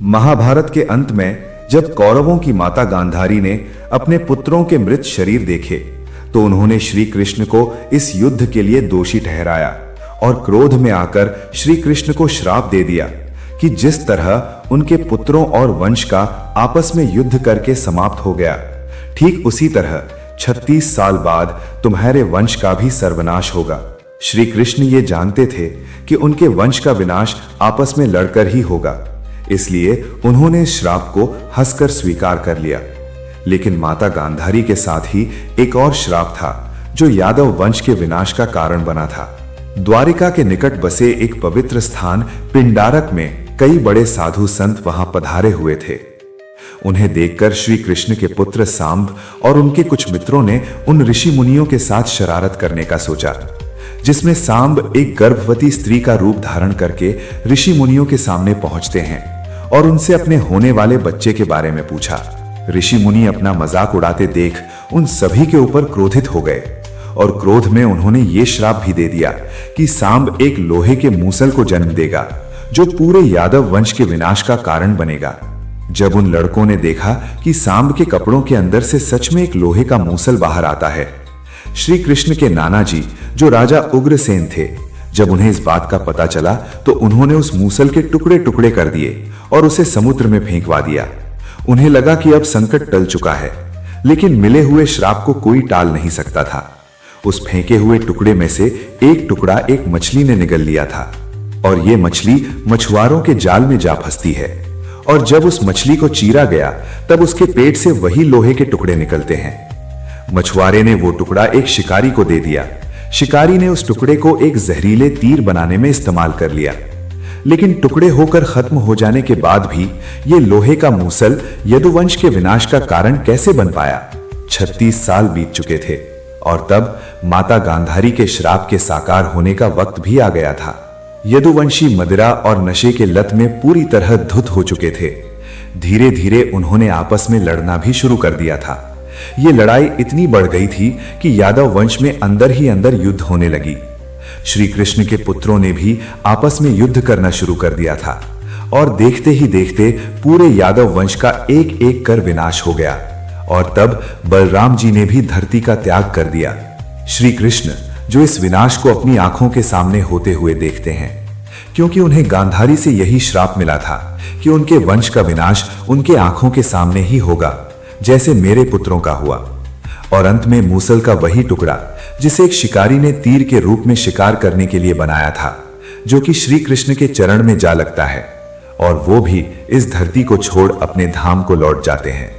महाभारत के अंत में जब कौरवों की माता गांधारी ने अपने पुत्रों के मृत शरीर देखे तो उन्होंने श्री कृष्ण को इस युद्ध के लिए दोषी ठहराया और क्रोध में आकर श्री कृष्ण को श्राप दे दिया कि जिस तरह उनके पुत्रों और वंश का आपस में युद्ध करके समाप्त हो गया, ठीक उसी तरह 36 साल बाद तुम्हारे वंश का भी सर्वनाश होगा। श्री कृष्ण ये जानते थे कि उनके वंश का विनाश आपस में लड़कर ही होगा, इसलिए उन्होंने श्राप को हंसकर स्वीकार कर लिया। लेकिन माता गांधारी के साथ ही एक और श्राप था जो यादव वंश के विनाश का कारण बना था। द्वारिका के निकट बसे एक पवित्र स्थान पिंडारक में कई बड़े साधु संत वहां पधारे हुए थे। उन्हें देखकर श्री कृष्ण के पुत्र सांब और उनके कुछ मित्रों ने उन ऋषि मुनियों के साथ शरारत करने का सोचा, जिसमें सांब एक गर्भवती स्त्री का रूप धारण करके ऋषि मुनियों के सामने पहुंचते हैं और उनसे अपने होने वाले बच्चे के बारे में पूछा। ऋषि मुनि अपना मजाक उड़ाते देख उन सभी के ऊपर क्रोधित हो गए और क्रोध में उन्होंने ये श्राप भी दे दिया कि सांब एक लोहे के मूसल को जन्म देगा जो पूरे यादव वंश के विनाश का कारण बनेगा। जब उन लड़कों ने देखा कि सांब के कपड़ों के अंदर से सच में एक लोहे का मूसल बाहर आता है, श्री कृष्ण के नाना जी जो राजा उग्रसेन थे, जब उन्हें इस बात का पता चला तो उन्होंने उस मूसल के टुकड़े टुकड़े कर दिए और उसे समुद्र में फेंकवा दिया। उन्हें लगा कि अब संकट टल चुका है, लेकिन मिले हुए श्राप को कोई टाल नहीं सकता था। उस फेंके हुए टुकड़े में से एक टुकड़ा एक मछली ने निगल लिया था और ये मछली मछुआरों के जाल में जा फंसती है और जब उस मछली को चीरा गया तब उसके पेट से वही लोहे के टुकड़े निकलते हैं। मछुआरे ने वो टुकड़ा एक शिकारी को दे दिया। शिकारी ने उस टुकड़े को एक जहरीले तीर बनाने में इस्तेमाल कर लिया, लेकिन टुकड़े होकर खत्म हो जाने के बाद भी ये लोहे का मूसल यदुवंश के विनाश का कारण कैसे बन पाया? 36 साल बीत चुके थे और तब माता गांधारी के श्राप के साकार होने का वक्त भी आ गया था। यदुवंशी मदिरा और नशे के लत में पूरी तरह धुत हो चुके थे। धीरे धीरे उन्होंने आपस में लड़ना भी शुरू कर दिया था। ये लड़ाई इतनी बढ़ गई थी कि यादव वंश में अंदर ही अंदर युद्ध होने लगी। श्री कृष्ण के पुत्रों ने भी आपस में युद्ध करना शुरू कर दिया था और देखते ही देखते पूरे यादव वंश का एक एक कर विनाश हो गया और तब बलराम जी ने भी धरती का त्याग कर दिया। श्री कृष्ण जो इस विनाश को अपनी आंखों के सामने होते हुए देखते हैं, क्योंकि उन्हें गांधारी से यही श्राप मिला था कि उनके वंश का विनाश उनके आंखों के सामने ही होगा, जैसे मेरे पुत्रों का हुआ। और अंत में मूसल का वही टुकड़ा जिसे एक शिकारी ने तीर के रूप में शिकार करने के लिए बनाया था, जो कि श्री कृष्ण के चरण में जा लगता है और वो भी इस धरती को छोड़ अपने धाम को लौट जाते हैं।